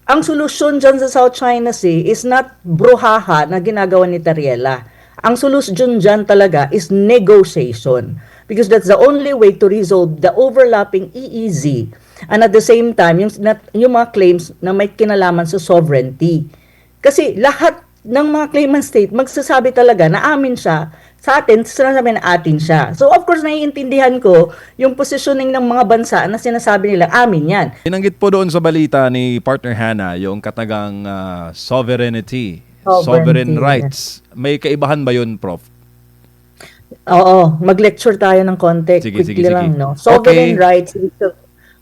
Ang solusyon dyan sa South China Sea is not bruhaha na ginagawa ni Tariela. Ang solusyon dyan talaga is negotiation. Because that's the only way to resolve the overlapping EEZ. And at the same time, yung mga claims na may kinalaman sa sovereignty. Kasi lahat ng mga claimant state magsasabi talaga na amin siya sa atin, sinasabi na atin siya. So of course, naiintindihan ko yung positioning ng mga bansa na sinasabi nila amin yan. Binanggit po doon sa balita ni partner Hannah yung katagang sovereignty, sovereign Sovereignty, rights. May kaibahan ba yun, Prof? Oo, mag-lecture tayo ng konti. Sige, Quickly sige, sige. lang, no? Sovereign Okay. rights,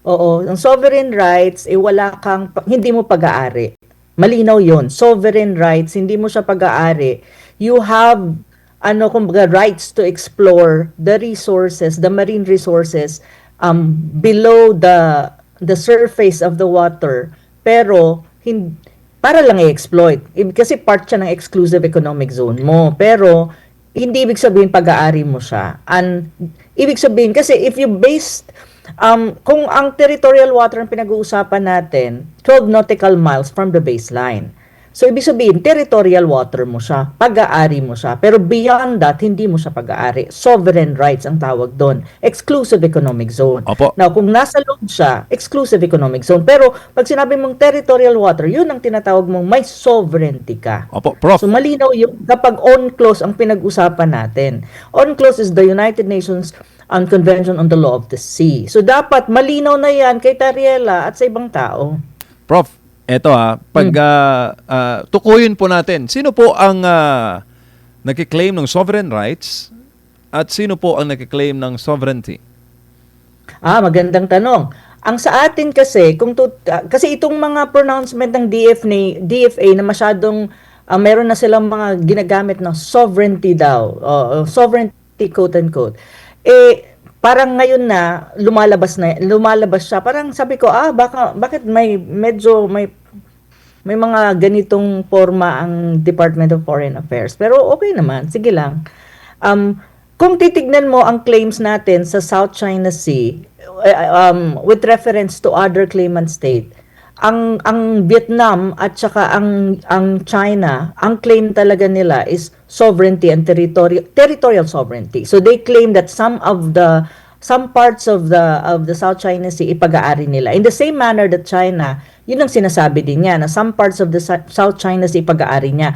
oo, ang sovereign rights, wala kang, hindi mo pag-aari. Malinaw yon. Sovereign rights, hindi mo siya pag-aari. You have, kumbaga, rights to explore the resources, the marine resources, below the surface of the water. Pero, para lang i-exploit. Kasi part siya ng exclusive economic zone mo. Pero, hindi ibig sabihin pag-aari mo siya. And ibig sabihin, kasi if you based, kung ang territorial water ang pinag-uusapan natin, 12 nautical miles from the baseline. So, ibig sabihin, territorial water mo siya, pag-aari mo siya. Pero beyond that, hindi mo siya pag-aari. Sovereign rights ang tawag doon. Exclusive economic zone. Opo. Now, kung nasa loob siya, exclusive economic zone. Pero, pag sinabi mong territorial water, yun ang tinatawag mong may sovereignty ka. Opo, Prof. So malinaw yung kapag on-clause ang pinag-usapan natin. On-clause is the United Nations Convention on the Law of the Sea. So dapat malinaw na yan kay Tariela at sa ibang tao. Prof, eto tukuyin po natin, sino po ang nagkiklaim ng sovereign rights at sino po ang nagkiklaim ng sovereignty? Magandang tanong. Ang sa atin kasi, kasi itong mga pronouncement ng DFA na masyadong meron na silang mga ginagamit na sovereignty daw, sovereignty quote unquote. Parang ngayon na lumalabas siya. Parang sabi ko, bakit may mga ganitong forma ang Department of Foreign Affairs. Pero okay naman, sige lang. Kung titignan mo ang claims natin sa South China Sea, with reference to other claimant state, ang Vietnam at saka ang China, ang claim talaga nila is sovereignty and territorial sovereignty. So they claim that some parts of the South China Sea ipag-aari nila. In the same manner that China, yun ang sinasabi din niya na some parts of the South China Sea ipag-aari niya.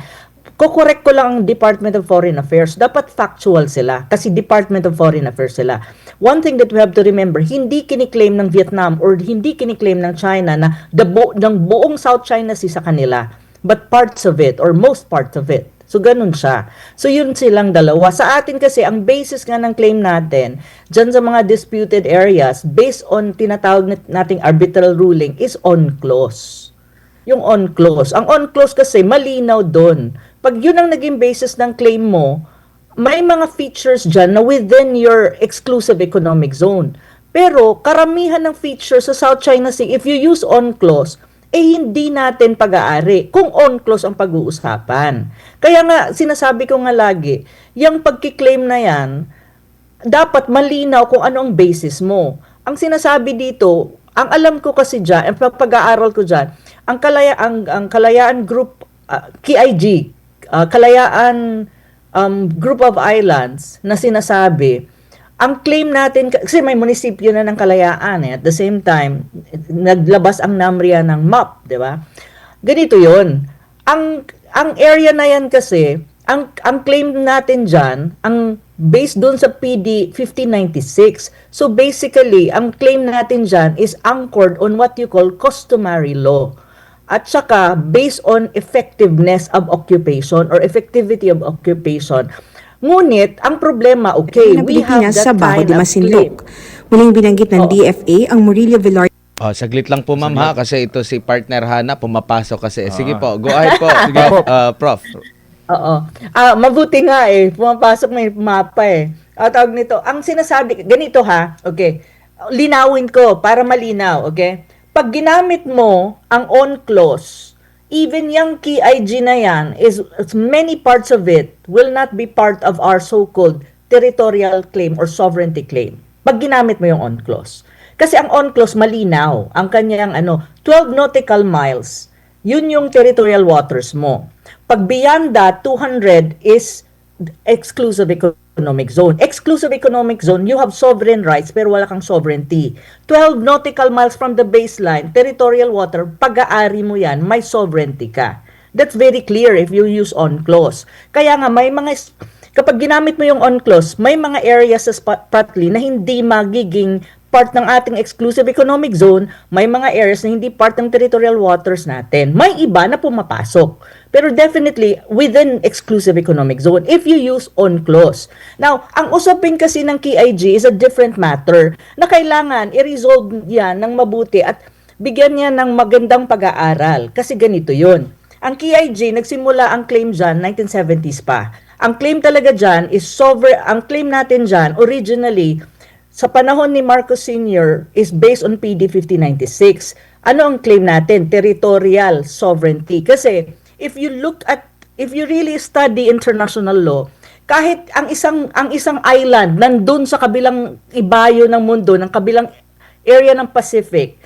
Kukorek ko lang ang Department of Foreign Affairs. Dapat factual sila kasi Department of Foreign Affairs sila. One thing that we have to remember, hindi kiniklaim ng Vietnam or hindi kiniklaim ng China na ng buong South China Sea sa kanila, but parts of it or most parts of it. So, ganun siya. So, yun silang dalawa. Sa atin kasi, ang basis nga ng claim natin, dyan sa mga disputed areas, based on tinatawag nating arbitral ruling, is on-clause. Yung on-clause. Ang on-clause kasi, malinaw doon. Pag yun ang naging basis ng claim mo, may mga features dyan na within your exclusive economic zone. Pero, karamihan ng features sa South China Sea, if you use on-clause, hindi natin pag-aari kung on-clause ang pag-uusapan. Kaya nga, sinasabi ko nga lagi, yung pagkiklaim na yan, dapat malinaw kung ano ang basis mo. Ang sinasabi dito, ang alam ko kasi dyan, ang pag-aaral ko dyan, ang Kalayaan Group, KIG, Kalayaan Group of Islands na sinasabi, ang claim natin, kasi may munisipyo na ng Kalayaan at the same time, naglabas ang NAMRIA ng map, di ba? Ganito yun. Ang area na yan kasi, ang claim natin dyan, ang based doon sa PD 1596. So basically, ang claim natin dyan is anchored on what you call customary law. At saka, based on effectiveness of occupation or effectivity of occupation. Ngunit, ang problema, okay, we have that sa Baho kind de of claim. Masinloc. Muling binanggit ng Oo. DFA ang Murillo Villar. Saglit lang po ma'am ha, kasi ito si partner Hannah, pumapasok kasi. Sige po, go ahead po. Sige po. Prof. Oo. Mabuti nga pumapasok may mapa tawag nito, ang sinasabi, ganito ha, okay, linawin ko para malinaw, okay? Pag ginamit mo ang on clause, even yung KIG na yan, many parts of it will not be part of our so-called territorial claim or sovereignty claim. Pag ginamit mo yung on clause. Kasi ang on clause malinaw, ang kanyang 12 nautical miles yun yung territorial waters mo. Pag beyond that, 200 is exclusive economic zone. Exclusive economic zone, you have sovereign rights pero wala kang sovereignty. 12 nautical miles from the baseline, territorial water, pag-aari mo yan, may sovereignty ka. That's very clear if you use on-clause. Kaya nga, may mga, kapag ginamit mo yung on-clause, may mga areas sa Spratly na hindi magiging part ng ating exclusive economic zone, may mga areas na hindi part ng territorial waters natin. May iba na pumapasok. Pero definitely, within exclusive economic zone, if you use on-clause. Now, ang usapin kasi ng KIG is a different matter na kailangan i-resolve yan ng mabuti at bigyan niya ng magandang pag-aaral. Kasi ganito yun. Ang KIG, nagsimula ang claim dyan, 1970s pa. Ang claim talaga dyan is ang claim natin dyan, originally, sa panahon ni Marcos Sr. is based on PD 5096. Ano ang claim natin? Territorial sovereignty. Kasi if you really study international law, kahit ang isang island nandun sa kabilang ibayo ng mundo, ng kabilang area ng Pacific,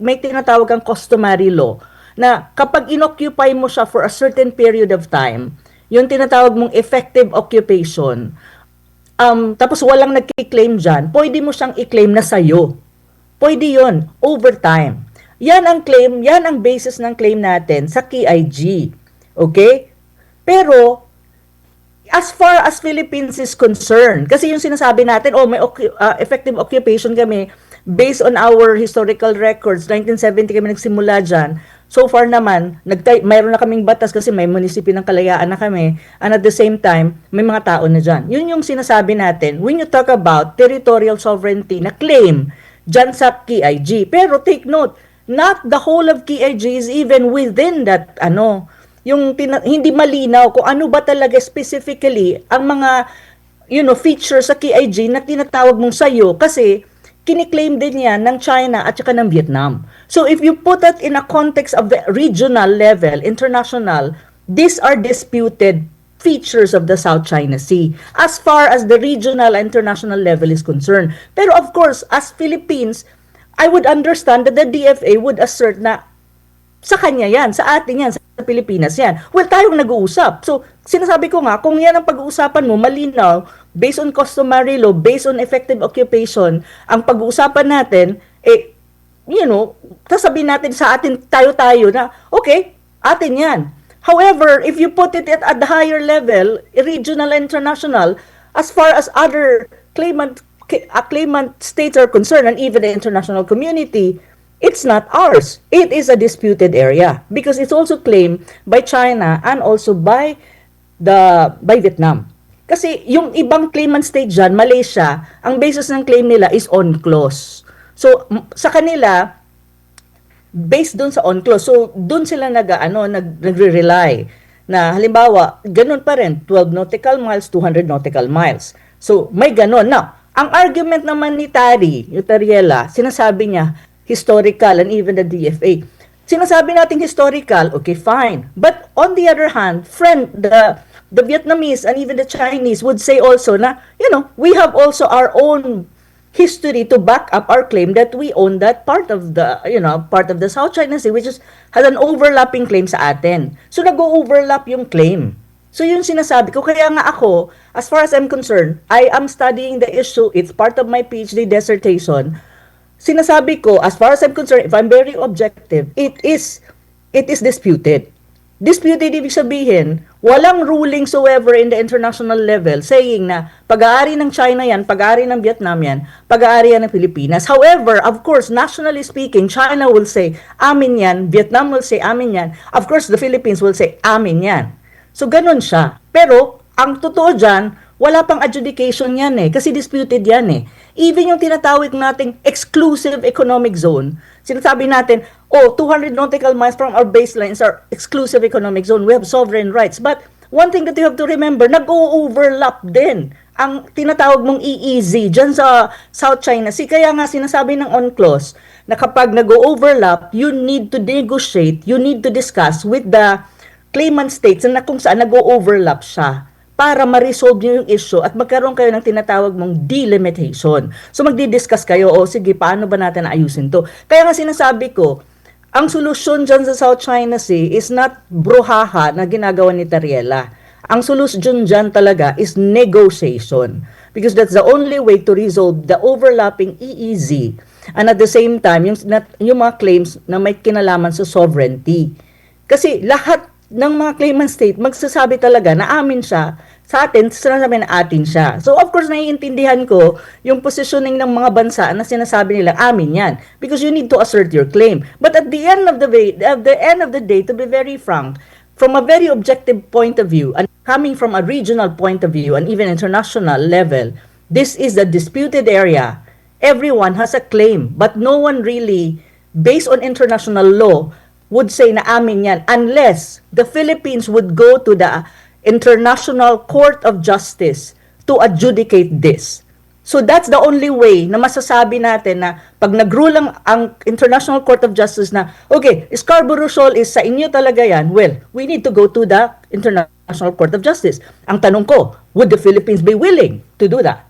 may tinatawag kang customary law na kapag inoccupy mo siya for a certain period of time, yung tinatawag mong effective occupation, tapos walang nagki-claim dyan, pwede mo siyang i-claim na sa'yo. Pwede yun, over time. Yan ang claim, yan ang basis ng claim natin sa KIG. Okay? Pero, as far as Philippines is concerned, kasi yung sinasabi natin, may effective occupation kami, based on our historical records, 1970 kami nagsimula dyan. So far naman, mayroon na kaming batas kasi may munisipyo ng Kalayaan na kami. And at the same time, may mga tao na dyan. Yun yung sinasabi natin when you talk about territorial sovereignty na claim dyan sa KIG. Pero take note, not the whole of KIG is even within that, hindi malinaw kung ano ba talaga specifically ang mga, features sa KIG na tinatawag mong sayo kasi kiniklaim din yan ng China at saka ng Vietnam. So if you put it in a context of the regional level, international, these are disputed features of the South China Sea as far as the regional and international level is concerned. Pero of course, as Philippines, I would understand that the DFA would assert na sa kanya yan, sa atin yan, sa Pilipinas yan. Well, tayong nag-uusap. So, sinasabi ko nga, kung yan ang pag-uusapan mo, malinaw, based on customary law, based on effective occupation, ang pag-uusapan natin, sasabihin natin sa atin, tayo-tayo na, okay, atin yan. However, if you put it at the higher level, regional and international, as far as other claimant states are concerned, and even the international community, it's not ours. It is a disputed area because it's also claimed by China and also by Vietnam. Kasi yung ibang claimant state dyan, Malaysia, ang basis ng claim nila is on-clause. So, sa kanila, based dun sa on-clause, so dun sila nagre-rely na halimbawa, ganun pa rin, 12 nautical miles, 200 nautical miles. So, may ganun. Now, ang argument naman ni Tariela, sinasabi niya, historical and even the DFA. Sinasabi natin historical, okay, fine. But on the other hand, the Vietnamese and even the Chinese would say also na, we have also our own history to back up our claim that we own that part of the South China Sea, which has an overlapping claim sa atin. So nag-overlap yung claim. So yun sinasabi ko. Kaya nga ako, as far as I'm concerned, I am studying the issue. It's part of my PhD dissertation. Sinasabi ko, as far as I'm concerned, if I'm very objective, it is disputed. Disputed, ibig sabihin, walang ruling soever in the international level saying na pag-aari ng China yan, pag-aari ng Vietnam yan, pag-aari yan ng Pilipinas. However, of course, nationally speaking, China will say, amin yan, Vietnam will say, amin yan. Of course, the Philippines will say, amin yan. So, ganun siya. Pero, ang totoo dyan, wala pang adjudication yan kasi disputed yan Even yung tinatawag nating exclusive economic zone, sinasabi natin, 200 nautical miles from our baselines are exclusive economic zone. We have sovereign rights. But one thing that you have to remember, nag-overlap din ang tinatawag mong EEZ dyan sa South China Sea. Kaya nga sinasabi ng on-clause na kapag nag-overlap, you need to negotiate, you need to discuss with the claimant states na kung saan nag-overlap siya para ma-resolve nyo yung issue at magkaroon kayo ng tinatawag mong delimitation. So magdi-discuss kayo, sige, paano ba natin ayusin to? Kaya nga sinasabi ko, ang solusyon dyan sa South China Sea is not bruhaha na ginagawa ni Tariela. Ang solusyon dyan talaga is negotiation. Because that's the only way to resolve the overlapping EEZ. And at the same time, yung mga claims na may kinalaman sa sovereignty. Kasi lahat ng mga claimant state magsasabi talaga na amin siya sa atin, sinasabi na atin siya. So of course, naiintindihan ko yung positioning ng mga bansa na sinasabi nila amin yan because you need to assert your claim. But at the end of the day, to be very frank, from a very objective point of view and coming from a regional point of view and even international level, this is a disputed area. Everyone has a claim, but no one really, based on international law, would say na amin yan unless the Philippines would go to the International Court of Justice to adjudicate this. So that's the only way na masasabi natin na pag nag-rule ang International Court of Justice na, okay, Scarborough Shoal is sa inyo talaga yan, well, we need to go to the International Court of Justice. Ang tanong ko, would the Philippines be willing to do that?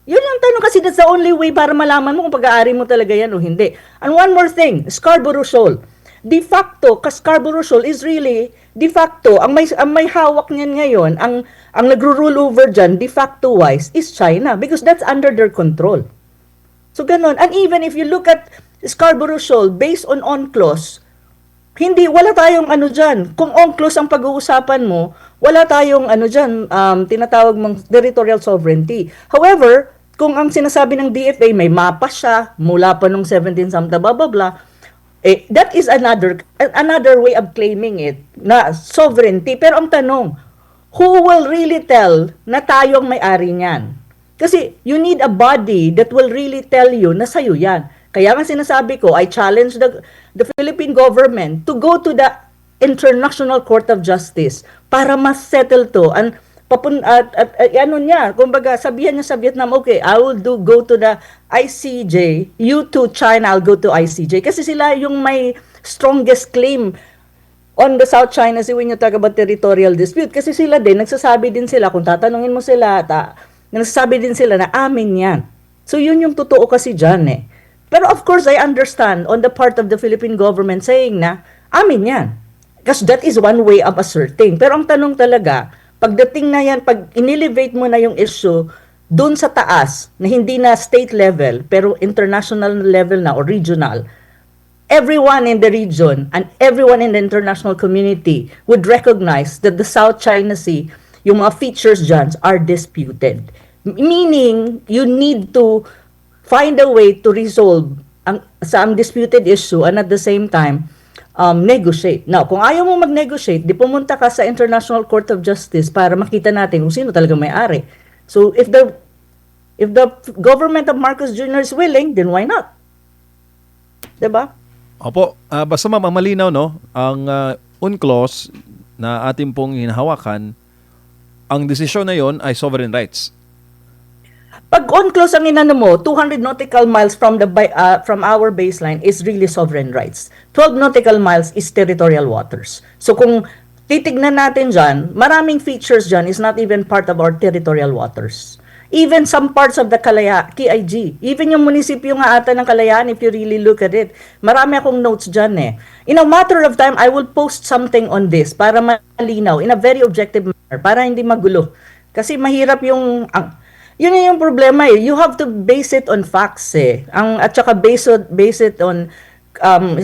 Yun ang tanong kasi that's the only way para malaman mo kung pag-aari mo talaga yan o hindi. And one more thing, Scarborough Shoal. De facto, Scarborough Shoal is really, de facto, ang may hawak niyan ngayon, ang nagro-rule over dyan, de facto wise, is China because that's under their control. So ganun. And even if you look at Scarborough Shoal based on UNCLOS, wala tayong ano dyan. Kung UNCLOS ang pag-uusapan mo, wala tayong ano dyan, tinatawag mong territorial sovereignty. However, kung ang sinasabi ng DFA, may mapa siya, mula pa nung 17 something, blah, blah, blah, that is another way of claiming it, na sovereignty. Pero ang tanong, who will really tell na tayo ang may-ari niyan? Kasi you need a body that will really tell you na sa'yo yan. Kaya nga sinasabi ko, I challenge the Philippine government to go to the International Court of Justice para mas-settle to. And ano niya, kumbaga sabihan niya sa Vietnam, okay, I will go to the ICJ, you to China, I'll go to ICJ. Kasi sila yung may strongest claim on the South China Sea when you talk about territorial dispute. Kasi sila din, nagsasabi din sila, kung tatanungin mo sila, nagsasabi din sila na amin yan. So yun yung totoo kasi dyan eh. Pero of course, I understand on the part of the Philippine government saying na amin yan. Because that is one way of asserting. Pero ang tanong talaga, pagdating na yan, pag inelevate mo na yung issue doon sa taas, na hindi na state level, pero international level na o regional, everyone in the region and everyone in the international community would recognize that the South China Sea, yung mga features dyan are disputed. Meaning, you need to find a way to resolve ang disputed issue and at the same time, negotiate. Now, kung ayaw mo mag-negotiate, di pumunta ka sa International Court of Justice para makita natin kung sino talaga may-ari. So, if the government of Marcos Jr. is willing, then why not? Diba? Opo, basta malinaw, no? Ang UNCLOS na ating pong hinahawakan, ang desisyon na yon ay sovereign rights. Pag UNCLOS ang inano mo, 200 nautical miles from our baseline is really sovereign rights. 12 nautical miles is territorial waters. So kung titignan natin dyan, maraming features dyan is not even part of our territorial waters. Even some parts of the KIG, even yung munisipyo nga ata ng Kalayaan, if you really look at it, marami akong notes dyan eh. In a matter of time, I will post something on this para malinaw, in a very objective manner, para hindi magulo. Kasi mahirap yung... Yun yung problema eh. You have to base it on facts eh. At saka base it on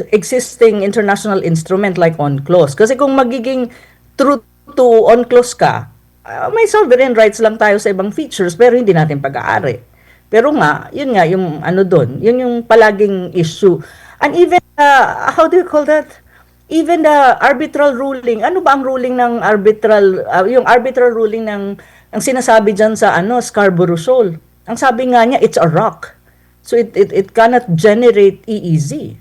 existing international instrument like UNCLOS. Kasi kung magiging true to UNCLOS ka, may sovereign rights lang tayo sa ibang features pero hindi natin pag-aari. Pero yun nga, yung ano doon, yun yung palaging issue. And even, how do you call that? Even the arbitral ruling, ano ba ang ruling ng yung arbitral ruling ng ang sinasabi dyan sa Scarborough Shoal. Ang sabi nga niya, it's a rock. So it cannot generate EEZ.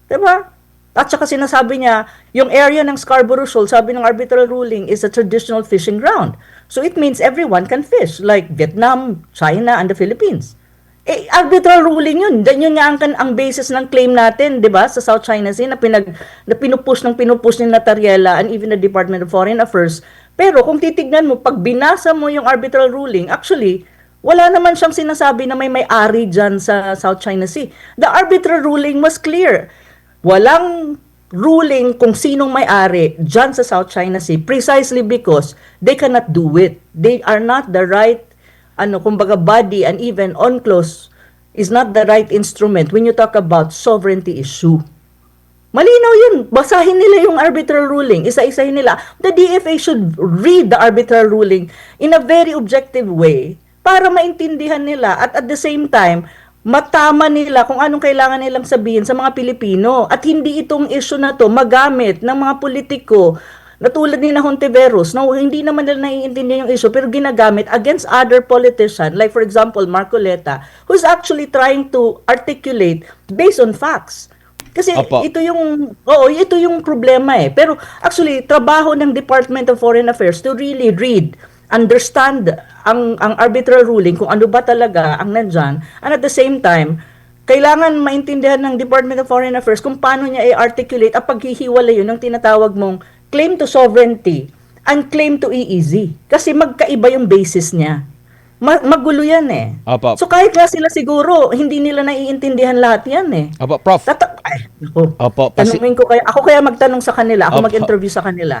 Diba? At saka sinasabi niya, yung area ng Scarborough Shoal, sabi ng arbitral ruling, is a traditional fishing ground. So it means everyone can fish, like Vietnam, China, and the Philippines. Arbitral ruling yun. Yun nga ang basis ng claim natin, di ba, sa South China Sea, na pinupush ni Natariela and even the Department of Foreign Affairs. Pero kung titignan mo, pag binasa mo yung arbitral ruling, actually, wala naman siyang sinasabi na may may-ari dyan sa South China Sea. The arbitral ruling was clear. walang ruling kung sinong may-ari dyan sa South China Sea precisely because they cannot do it. They are not the right, kumbaga body, and even UNCLOS is not the right instrument when you talk about sovereignty issue. Malinaw yun. Basahin nila yung arbitral ruling. Isa-isahin nila. The DFA should read the arbitral ruling in a very objective way para maintindihan nila at the same time, matama nila kung anong kailangan nilang sabihin sa mga Pilipino. At hindi itong issue na to magamit ng mga politiko na tulad ni na Hontiveros na hindi naman nila naiintindihan yung issue pero ginagamit against other politicians like for example Marcoleta who's actually trying to articulate based on facts. Kasi Opo. ito yung problema eh. Pero actually, trabaho ng Department of Foreign Affairs to really read, understand ang arbitral ruling kung ano ba talaga ang nandyan. And at the same time, kailangan maintindihan ng Department of Foreign Affairs kung paano niya i-articulate at paghihiwalay yun ng tinatawag mong claim to sovereignty and claim to EEZ. Kasi magkaiba yung basis niya. Magulo yan eh. Opo. So kahit nga sila siguro, hindi nila naiintindihan lahat yan eh. Opo, Prof. Ay, naku. Opo, Tanungin ko kaya, ako kaya magtanong sa kanila, ako Opo. mag-interview sa kanila.